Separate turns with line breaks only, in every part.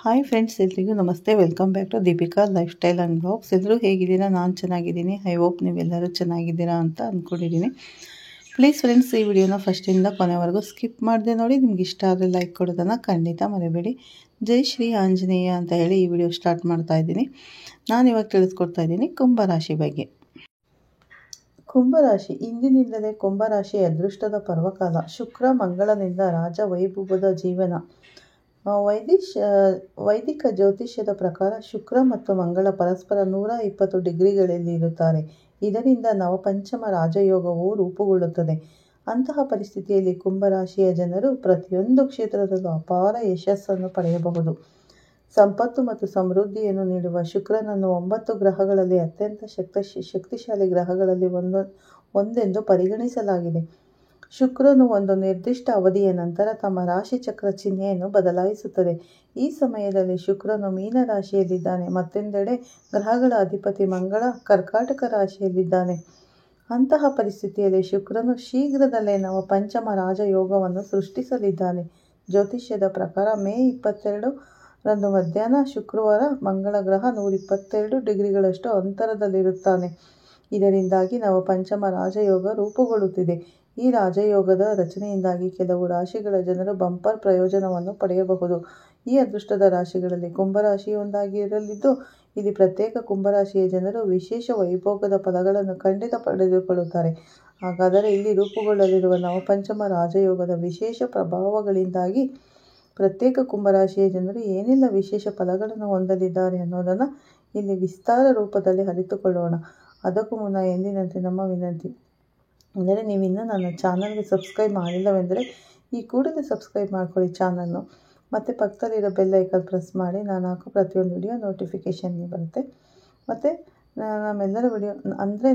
Hi friends, ಎಲ್ರಿಗೂ ನಮಸ್ತೆ. Welcome back to Deepika lifestyle and blogs. ಎಲ್ಲರೂ ಹೇಗಿದ್ದೀರಾ? ನಾನು ಚೆನ್ನಾಗಿದ್ದೀನಿ. ಐ ಹೋಪ್ ನೀವೆಲ್ಲರೂ ಚೆನ್ನಾಗಿದ್ದೀರಾ ಅಂತ ಅಂದ್ಕೊಂಡಿದ್ದೀನಿ. ಪ್ಲೀಸ್ ಫ್ರೆಂಡ್ಸ್, ಈ ವಿಡಿಯೋನ ಫಸ್ಟಿಂದ ಕೊನೆವರೆಗೂ ಸ್ಕಿಪ್ ಮಾಡದೆ ನೋಡಿ. ನಿಮ್ಗೆ ಇಷ್ಟ ಆದರೆ ಲೈಕ್ ಕೊಡೋದನ್ನು ಖಂಡಿತ ಮರಿಬೇಡಿ. ಜೈ ಶ್ರೀ ಆಂಜನೇಯ ಅಂತ ಹೇಳಿ ಈ ವಿಡಿಯೋ ಸ್ಟಾರ್ಟ್ ಮಾಡ್ತಾ ಇದ್ದೀನಿ. ನಾನು ಇವಾಗ ತಿಳಿಸ್ಕೊಡ್ತಾ ಇದ್ದೀನಿ ಕುಂಭರಾಶಿ ಬಗ್ಗೆ. ಕುಂಭರಾಶಿ ಇಂದಿನಿಂದಲೇ ಕುಂಭರಾಶಿ ಅದೃಷ್ಟದ ಪರ್ವಕಾಲ. ಶುಕ್ರ ಮಂಗಳನಿಂದ ರಾಜ ವೈಭವದ ಜೀವನ. ವೈದಿಕ ಜ್ಯೋತಿಷ್ಯದ ಪ್ರಕಾರ ಶುಕ್ರ ಮತ್ತು ಮಂಗಳ ಪರಸ್ಪರ 120 ಡಿಗ್ರಿಗಳಲ್ಲಿ ಇರುತ್ತಾರೆ. ಇದರಿಂದ ನವಪಂಚಮ ರಾಜಯೋಗವು ರೂಪುಗೊಳ್ಳುತ್ತದೆ. ಅಂತಹ ಪರಿಸ್ಥಿತಿಯಲ್ಲಿ ಕುಂಭರಾಶಿಯ ಜನರು ಪ್ರತಿಯೊಂದು ಕ್ಷೇತ್ರದಲ್ಲೂ ಅಪಾರ ಯಶಸ್ಸನ್ನು ಪಡೆಯಬಹುದು. ಸಂಪತ್ತು ಮತ್ತು ಸಮೃದ್ಧಿಯನ್ನು ನೀಡುವ ಶುಕ್ರನನ್ನು 9 ಗ್ರಹಗಳಲ್ಲಿ ಅತ್ಯಂತ ಶಕ್ತಿಶಾಲಿ ಗ್ರಹಗಳಲ್ಲಿ ಒಂದೆಂದು ಪರಿಗಣಿಸಲಾಗಿದೆ. ಶುಕ್ರನು ಒಂದು ನಿರ್ದಿಷ್ಟ ಅವಧಿಯ ನಂತರ ತಮ್ಮ ರಾಶಿ ಚಕ್ರ ಚಿಹ್ನೆಯನ್ನು ಬದಲಾಯಿಸುತ್ತದೆ. ಈ ಸಮಯದಲ್ಲಿ ಶುಕ್ರನು ಮೀನ ರಾಶಿಯಲ್ಲಿದ್ದಾನೆ. ಮತ್ತೊಂದೆಡೆ ಗ್ರಹಗಳ ಅಧಿಪತಿ ಮಂಗಳ ಕರ್ಕಾಟಕ ರಾಶಿಯಲ್ಲಿದ್ದಾನೆ. ಅಂತಹ ಪರಿಸ್ಥಿತಿಯಲ್ಲಿ ಶುಕ್ರನು ಶೀಘ್ರದಲ್ಲೇ ನವಪಂಚಮ ರಾಜಯೋಗವನ್ನು ಸೃಷ್ಟಿಸಲಿದ್ದಾನೆ. ಜ್ಯೋತಿಷ್ಯದ ಪ್ರಕಾರ ಮೇ 22 ರಂದು ಮಧ್ಯಾಹ್ನ ಶುಕ್ರವಾರ ಮಂಗಳ ಗ್ರಹ 122 ಡಿಗ್ರಿಗಳಷ್ಟು ಅಂತರದಲ್ಲಿರುತ್ತಾನೆ. ಇದರಿಂದಾಗಿ ನವಪಂಚಮ ರಾಜಯೋಗ ರೂಪುಗೊಳ್ಳುತ್ತಿದೆ. ಈ ರಾಜಯೋಗದ ರಚನೆಯಿಂದಾಗಿ ಕೆಲವು ರಾಶಿಗಳ ಜನರು ಬಂಪರ್ ಪ್ರಯೋಜನವನ್ನು ಪಡೆಯಬಹುದು. ಈ ಅದೃಷ್ಟದ ರಾಶಿಗಳಲ್ಲಿ ಕುಂಭರಾಶಿಯು ಒಂದಾಗಿರಲಿದ್ದು, ಇಲ್ಲಿ ಪ್ರತ್ಯೇಕ ಕುಂಭರಾಶಿಯ ಜನರು ವಿಶೇಷ ವೈಭೋಗದ ಫಲಗಳನ್ನು ಖಂಡಿತ ಪಡೆದುಕೊಳ್ಳುತ್ತಾರೆ. ಹಾಗಾದರೆ ಇಲ್ಲಿ ರೂಪುಗೊಳ್ಳಲಿರುವ ನವಪಂಚಮ ರಾಜಯೋಗದ ವಿಶೇಷ ಪ್ರಭಾವಗಳಿಂದಾಗಿ ಪ್ರತ್ಯೇಕ ಕುಂಭರಾಶಿಯ ಜನರು ಏನೆಲ್ಲ ವಿಶೇಷ ಫಲಗಳನ್ನು ಹೊಂದಲಿದ್ದಾರೆ ಅನ್ನೋದನ್ನು ಇಲ್ಲಿ ವಿಸ್ತಾರ ರೂಪದಲ್ಲಿ ಅರಿತುಕೊಳ್ಳೋಣ. ಅದಕ್ಕೂ ಮುನ್ನ ಎಂದಿನಂತೆ ನಮ್ಮ ವಿನಂತಿ ಅಂದರೆ, ನೀವಿನ್ನೂ ನನ್ನ ಚಾನಲ್ಗೆ ಸಬ್ಸ್ಕ್ರೈಬ್ ಮಾಡಿಲ್ಲವೆಂದರೆ ಈ ಕೂಡಲೇ ಸಬ್ಸ್ಕ್ರೈಬ್ ಮಾಡ್ಕೊಳ್ಳಿ ಚಾನಲ್ನು. ಮತ್ತು ಪಕ್ಕದಲ್ಲಿರೋ ಬೆಲ್ ಐಕಾನ್ ಪ್ರೆಸ್ ಮಾಡಿ. ನಾನು ಹಾಕೋ ಪ್ರತಿಯೊಂದು ವಿಡಿಯೋ ನೋಟಿಫಿಕೇಷನ್ಗೆ ಬರುತ್ತೆ. ಮತ್ತು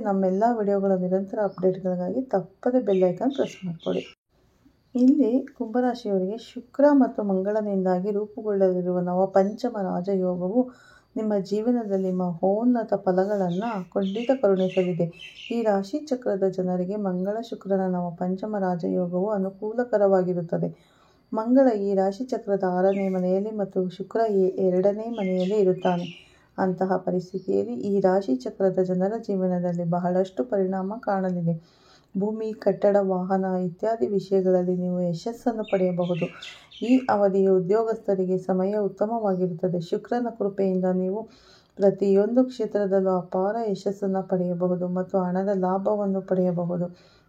ನಮ್ಮೆಲ್ಲ ವಿಡಿಯೋಗಳ ನಿರಂತರ ಅಪ್ಡೇಟ್ಗಳಿಗಾಗಿ ತಪ್ಪದೆ ಬೆಲ್ ಐಕಾನ್ ಪ್ರೆಸ್ ಮಾಡಿಕೊಡಿ. ಇಲ್ಲಿ ಕುಂಭರಾಶಿಯವರಿಗೆ ಶುಕ್ರ ಮತ್ತು ಮಂಗಳನಿಂದಾಗಿ ರೂಪುಗೊಳ್ಳಲಿರುವ ನವಪಂಚಮ ರಾಜಯೋಗವು ನಿಮ್ಮ ಜೀವನದಲ್ಲಿ ಮಹೋನ್ನತ ಫಲಗಳನ್ನು ಖಂಡಿತ ಕರುಣಿಸಲಿದೆ. ಈ ರಾಶಿ ಚಕ್ರದ ಜನರಿಗೆ ಮಂಗಳ ಶುಕ್ರನ ನವಪಂಚಮ ರಾಜಯೋಗವು ಅನುಕೂಲಕರವಾಗಿರುತ್ತದೆ. ಮಂಗಳ ಈ ರಾಶಿ ಚಕ್ರದ 6ನೇ ಮನೆಯಲ್ಲಿ ಮತ್ತು ಶುಕ್ರ 2ನೇ ಮನೆಯಲ್ಲಿ ಇರುತ್ತಾನೆ. ಅಂತಹ ಪರಿಸ್ಥಿತಿಯಲ್ಲಿ ಈ ರಾಶಿ ಚಕ್ರದ ಜನರ ಜೀವನದಲ್ಲಿ ಬಹಳಷ್ಟು ಪರಿಣಾಮ ಕಾಣಲಿದೆ. ಭೂಮಿ, ಕಟ್ಟಡ, ವಾಹನ ಇತ್ಯಾದಿ ವಿಷಯಗಳಲ್ಲಿ ನೀವು ಯಶಸ್ಸನ್ನು ಪಡೆಯಬಹುದು. ಈ ಅವಧಿಯ ಉದ್ಯೋಗಸ್ಥರಿಗೆ ಸಮಯ ಉತ್ತಮವಾಗಿರುತ್ತದೆ. ಶುಕ್ರನ ಕೃಪೆಯಿಂದ ನೀವು ಪ್ರತಿಯೊಂದು ಕ್ಷೇತ್ರದಲ್ಲೂ ಅಪಾರ ಯಶಸ್ಸನ್ನು ಪಡೆಯಬಹುದು ಮತ್ತು ಹಣದ ಲಾಭವನ್ನು ಪಡೆಯಬಹುದು.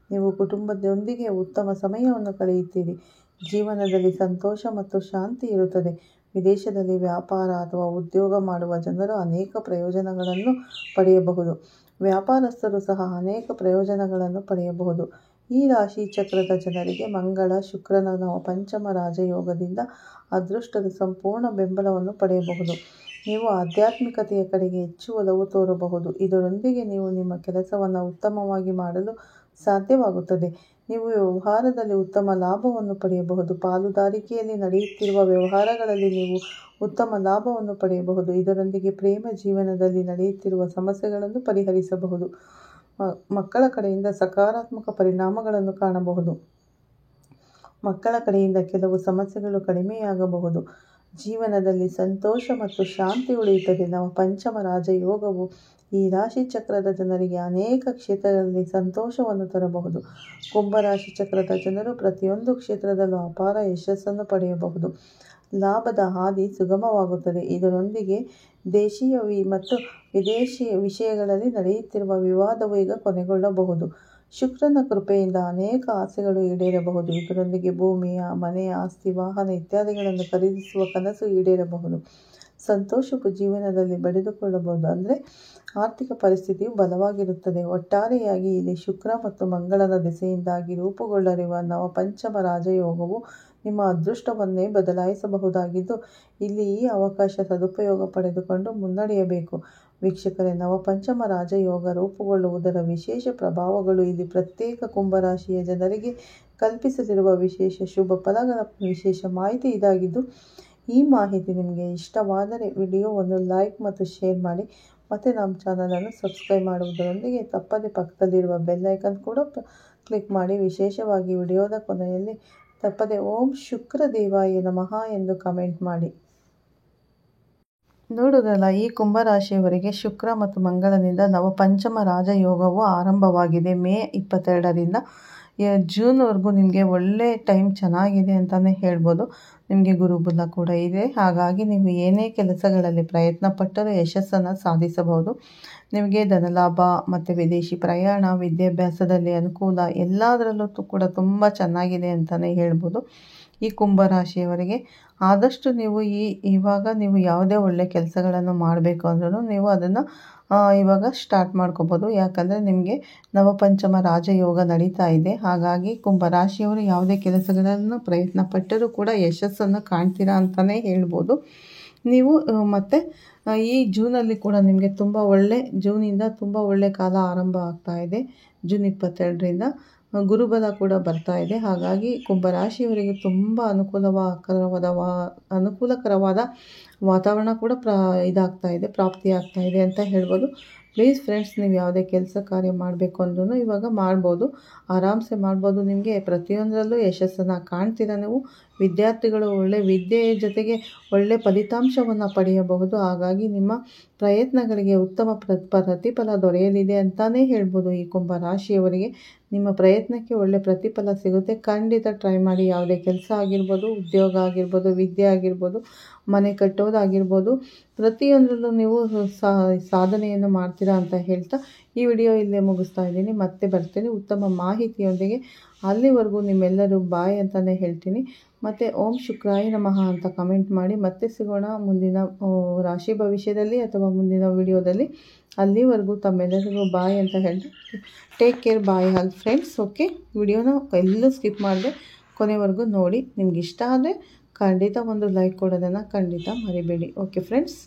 ನೀವು ಕುಟುಂಬದೊಂದಿಗೆ ಉತ್ತಮ ಸಮಯವನ್ನು ಕಳೆಯುತ್ತೀರಿ. ಜೀವನದಲ್ಲಿ ಸಂತೋಷ ಮತ್ತು ಶಾಂತಿ ಇರುತ್ತದೆ. ವಿದೇಶದಲ್ಲಿ ವ್ಯಾಪಾರ ಅಥವಾ ಉದ್ಯೋಗ ಮಾಡುವ ಜನರು ಅನೇಕ ಪ್ರಯೋಜನಗಳನ್ನು ಪಡೆಯಬಹುದು. ವ್ಯಾಪಾರಸ್ಥರು ಸಹ ಅನೇಕ ಪ್ರಯೋಜನಗಳನ್ನು ಪಡೆಯಬಹುದು. ಈ ರಾಶಿ ಚಕ್ರದ ಜನರಿಗೆ ಮಂಗಳ ಶುಕ್ರನ ನವಪಂಚಮ ರಾಜಯೋಗದಿಂದ ಅದೃಷ್ಟದ ಸಂಪೂರ್ಣ ಬೆಂಬಲವನ್ನು ಪಡೆಯಬಹುದು. ನೀವು ಆಧ್ಯಾತ್ಮಿಕತೆಯ ಕಡೆಗೆ ಹೆಚ್ಚು ಒಲವು ತೋರಬಹುದು. ಇದರೊಂದಿಗೆ ನೀವು ನಿಮ್ಮ ಕೆಲಸವನ್ನು ಉತ್ತಮವಾಗಿ ಮಾಡಲು ಸಾಧ್ಯವಾಗುತ್ತದೆ. ನೀವು ವ್ಯವಹಾರದಲ್ಲಿ ಉತ್ತಮ ಲಾಭವನ್ನು ಪಡೆಯಬಹುದು. ಪಾಲುದಾರಿಕೆಯಲ್ಲಿ ನಡೆಯುತ್ತಿರುವ ವ್ಯವಹಾರಗಳಲ್ಲಿ ನೀವು ಉತ್ತಮ ಲಾಭವನ್ನು ಪಡೆಯಬಹುದು. ಇದರೊಂದಿಗೆ ಪ್ರೇಮ ಜೀವನದಲ್ಲಿ ನಡೆಯುತ್ತಿರುವ ಸಮಸ್ಯೆಗಳನ್ನು ಪರಿಹರಿಸಬಹುದು. ಮಕ್ಕಳ ಕಡೆಯಿಂದ ಸಕಾರಾತ್ಮಕ ಪರಿಣಾಮಗಳನ್ನು ಕಾಣಬಹುದು. ಮಕ್ಕಳ ಕಡೆಯಿಂದ ಕೆಲವು ಸಮಸ್ಯೆಗಳು ಕಡಿಮೆಯಾಗಬಹುದು. ಜೀವನದಲ್ಲಿ ಸಂತೋಷ ಮತ್ತು ಶಾಂತಿ ಉಳಿಯುತ್ತದೆ. ನವಪಂಚಮ ರಾಜಯೋಗವು ಈ ರಾಶಿ ಚಕ್ರದ ಜನರಿಗೆ ಅನೇಕ ಕ್ಷೇತ್ರಗಳಲ್ಲಿ ಸಂತೋಷವನ್ನು ತರಬಹುದು. ಕುಂಭರಾಶಿ ಚಕ್ರದ ಜನರು ಪ್ರತಿಯೊಂದು ಕ್ಷೇತ್ರದಲ್ಲೂ ಅಪಾರ ಯಶಸ್ಸನ್ನು ಪಡೆಯಬಹುದು. ಲಾಭದ ಹಾದಿ ಸುಗಮವಾಗುತ್ತದೆ. ಇದರೊಂದಿಗೆ ದೇಶೀಯ ಮತ್ತು ವಿದೇಶಿ ವಿಷಯಗಳಲ್ಲಿ ನಡೆಯುತ್ತಿರುವ ವಿವಾದವು ಈಗ ಕೊನೆಗೊಳ್ಳಬಹುದು. ಶುಕ್ರನ ಕೃಪೆಯಿಂದ ಅನೇಕ ಆಸೆಗಳು ಈಡೇರಬಹುದು. ಇದರೊಂದಿಗೆ ಭೂಮಿ, ಮನೆ, ಆಸ್ತಿ, ವಾಹನ ಇತ್ಯಾದಿಗಳನ್ನು ಖರೀದಿಸುವ ಕನಸು ಈಡೇರಬಹುದು. ಸಂತೋಷವು ಜೀವನದಲ್ಲಿ ಪಡೆದುಕೊಳ್ಳಬಹುದು. ಅಂದರೆ ಆರ್ಥಿಕ ಪರಿಸ್ಥಿತಿಯು ಬಲವಾಗಿರುತ್ತದೆ. ಒಟ್ಟಾರೆಯಾಗಿ ಇಲ್ಲಿ ಶುಕ್ರ ಮತ್ತು ಮಂಗಳನ ದೆಸೆಯಿಂದಾಗಿ ರೂಪುಗೊಳ್ಳಲಿರುವ ನವಪಂಚಮ ರಾಜಯೋಗವು ನಿಮ್ಮ ಅದೃಷ್ಟವನ್ನೇ ಬದಲಾಯಿಸಬಹುದಾಗಿದ್ದು, ಇಲ್ಲಿ ಈ ಅವಕಾಶ ಸದುಪಯೋಗ ಪಡೆದುಕೊಂಡು ಮುನ್ನಡೆಯಬೇಕು. ವೀಕ್ಷಕರೇ, ನವಪಂಚಮ ರಾಜಯೋಗ ರೂಪುಗೊಳ್ಳುವುದರ ವಿಶೇಷ ಪ್ರಭಾವಗಳು ಇಲ್ಲಿ ಪ್ರತ್ಯೇಕ ಕುಂಭರಾಶಿಯ ಜನರಿಗೆ ಕಲ್ಪಿಸಲಿರುವ ವಿಶೇಷ ಶುಭ ಫಲಗಳ ವಿಶೇಷ ಮಾಹಿತಿ ಇದಾಗಿದ್ದು, ಈ ಮಾಹಿತಿ ನಿಮಗೆ ಇಷ್ಟವಾದರೆ ವಿಡಿಯೋವನ್ನು ಲೈಕ್ ಮತ್ತು ಶೇರ್ ಮಾಡಿ. ಮತ್ತು ನಮ್ಮ ಚಾನಲನ್ನು ಸಬ್ಸ್ಕ್ರೈಬ್ ಮಾಡುವುದರೊಂದಿಗೆ ತಪ್ಪದೆ ಪಕ್ಕದಲ್ಲಿರುವ ಬೆಲ್ ಐಕಾನ್ ಕೂಡ ಕ್ಲಿಕ್ ಮಾಡಿ. ವಿಶೇಷವಾಗಿ ವಿಡಿಯೋದ ಕೊನೆಯಲ್ಲಿ ತಪ್ಪದೆ ಓಂ ಶುಕ್ರ ದೇವಾಯ ನಮಃ ಎಂದು ಕಮೆಂಟ್ ಮಾಡಿ. ನೋಡುವುದಲ್ಲ, ಈ ಕುಂಭರಾಶಿಯವರಿಗೆ ಶುಕ್ರ ಮತ್ತು ಮಂಗಳನಿಂದ ನವಪಂಚಮ ರಾಜಯೋಗವು ಆರಂಭವಾಗಿದೆ. ಮೇ 22ರಿಂದ ಜೂನ್ವರೆಗೂ ನಿಮಗೆ ಒಳ್ಳೆ ಟೈಮ್ ಚೆನ್ನಾಗಿದೆ ಅಂತಲೇ ಹೇಳ್ಬೋದು. ನಿಮಗೆ ಗುರುಬಲ ಕೂಡ ಇದೆ. ಹಾಗಾಗಿ ನೀವು ಏನೇ ಕೆಲಸಗಳಲ್ಲಿ ಪ್ರಯತ್ನ ಪಟ್ಟರೂ ಯಶಸ್ಸನ್ನು ಸಾಧಿಸಬಹುದು. ನಿಮಗೆ ಧನಲಾಭ ಮತ್ತು ವಿದೇಶಿ ಪ್ರಯಾಣ, ವಿದ್ಯಾಭ್ಯಾಸದಲ್ಲಿ ಅನುಕೂಲ ಎಲ್ಲದರಲ್ಲೂ ಕೂಡ ತುಂಬ ಚೆನ್ನಾಗಿದೆ ಅಂತಲೇ ಹೇಳ್ಬೋದು. ಈ ಕುಂಭರಾಶಿಯವರಿಗೆ ಆದಷ್ಟು ನೀವು ಇವಾಗ ನೀವು ಯಾವುದೇ ಒಳ್ಳೆ ಕೆಲಸಗಳನ್ನು ಮಾಡಬೇಕು ಅಂದ್ರೂ ನೀವು ಅದನ್ನು ಇವಾಗ ಸ್ಟಾರ್ಟ್ ಮಾಡ್ಕೋಬೋದು. ಯಾಕಂದರೆ ನಿಮಗೆ ನವಪಂಚಮ ರಾಜಯೋಗ ನಡೀತಾ ಇದೆ. ಹಾಗಾಗಿ ಕುಂಭರಾಶಿಯವರು ಯಾವುದೇ ಕೆಲಸಗಳನ್ನು ಪ್ರಯತ್ನ ಪಟ್ಟರೂ ಕೂಡ ಯಶಸ್ಸನ್ನು ಕಾಣ್ತೀರಾ ಅಂತಲೇ ಹೇಳ್ಬೋದು. ನೀವು ಮತ್ತು ಈ ಜೂನಲ್ಲಿ ಕೂಡ ನಿಮಗೆ ಜೂನಿಂದ ತುಂಬ ಒಳ್ಳೆ ಕಾಲ ಆರಂಭ ಆಗ್ತಾ ಇದೆ. ಜೂನ್ 22ರಿಂದ ಗುರುಬಲ ಕೂಡ ಬರ್ತಾ ಇದೆ. ಹಾಗಾಗಿ ಕುಂಭರಾಶಿಯವರಿಗೆ ತುಂಬ ಅನುಕೂಲಕರವಾದ ವಾತಾವರಣ ಕೂಡ ಪ್ರಾಪ್ತಿಯಾಗ್ತಾ ಇದೆ ಅಂತ ಹೇಳ್ಬೋದು. ಪ್ಲೀಸ್ ಫ್ರೆಂಡ್ಸ್, ನೀವು ಯಾವುದೇ ಕೆಲಸ ಕಾರ್ಯ ಮಾಡಬೇಕು ಅಂದ್ರೂ ಇವಾಗ ಮಾಡ್ಬೋದು, ಆರಾಮ್ಸೆ ಮಾಡ್ಬೋದು. ನಿಮಗೆ ಪ್ರತಿಯೊಂದರಲ್ಲೂ ಯಶಸ್ಸನ್ನು ಕಾಣ್ತೀರ. ನೀವು ವಿದ್ಯಾರ್ಥಿಗಳು ಒಳ್ಳೆ ವಿದ್ಯೆಯ ಜೊತೆಗೆ ಒಳ್ಳೆ ಫಲಿತಾಂಶವನ್ನು ಪಡೆಯಬಹುದು. ಹಾಗಾಗಿ ನಿಮ್ಮ ಪ್ರಯತ್ನಗಳಿಗೆ ಉತ್ತಮ ಪ್ರತಿಫಲ ದೊರೆಯಲಿದೆ ಅಂತಲೇ ಹೇಳ್ಬೋದು. ಈ ಕುಂಭರಾಶಿಯವರಿಗೆ ನಿಮ್ಮ ಪ್ರಯತ್ನಕ್ಕೆ ಒಳ್ಳೆ ಪ್ರತಿಫಲ ಸಿಗುತ್ತೆ. ಖಂಡಿತ ಟ್ರೈ ಮಾಡಿ. ಯಾವುದೇ ಕೆಲಸ ಆಗಿರ್ಬೋದು, ಉದ್ಯೋಗ ಆಗಿರ್ಬೋದು, ವಿದ್ಯೆ ಆಗಿರ್ಬೋದು, ಮನೆ ಕಟ್ಟೋದಾಗಿರ್ಬೋದು, ಪ್ರತಿಯೊಂದರಲ್ಲೂ ನೀವು ಸಾಧನೆಯನ್ನು ಮಾಡ್ತೀರಾ ಅಂತ ಹೇಳ್ತಾ ಈ ವಿಡಿಯೋ ಇಲ್ಲೇ ಮುಗಿಸ್ತಾ ಇದ್ದೀನಿ. ಮತ್ತೆ ಬರ್ತೀನಿ ಉತ್ತಮ ಮಾಹಿತಿಯೊಂದಿಗೆ. ಅಲ್ಲಿವರೆಗೂ ನಿಮ್ಮೆಲ್ಲರೂ ಬಾಯ್ ಅಂತಲೇ ಹೇಳ್ತೀನಿ. ಮತ್ತು ಓಂ ಶುಕ್ರಾಯ ನಮಃ ಅಂತ ಕಮೆಂಟ್ ಮಾಡಿ. ಮತ್ತೆ ಸಿಗೋಣ ಮುಂದಿನ ರಾಶಿ ಭವಿಷ್ಯದಲ್ಲಿ ಅಥವಾ ಮುಂದಿನ ವಿಡಿಯೋದಲ್ಲಿ. ಅಲ್ಲಿವರೆಗೂ ತಮ್ಮೆಲ್ಲರಿಗೂ ಬಾಯ್ ಅಂತ ಹೇಳಿ take care, bye all friends. Okay, ವಿಡಿಯೋನ ಎಲ್ಲೂ ಸ್ಕಿಪ್ ಮಾಡಿದೆ ಕೊನೆವರೆಗೂ ನೋಡಿ. ನಿಮ್ಗೆ ಇಷ್ಟ ಆದರೆ ಖಂಡಿತ ಒಂದು ಲೈಕ್ ಕೊಡೋದನ್ನು ಖಂಡಿತ ಮರಿಬೇಡಿ. Okay friends.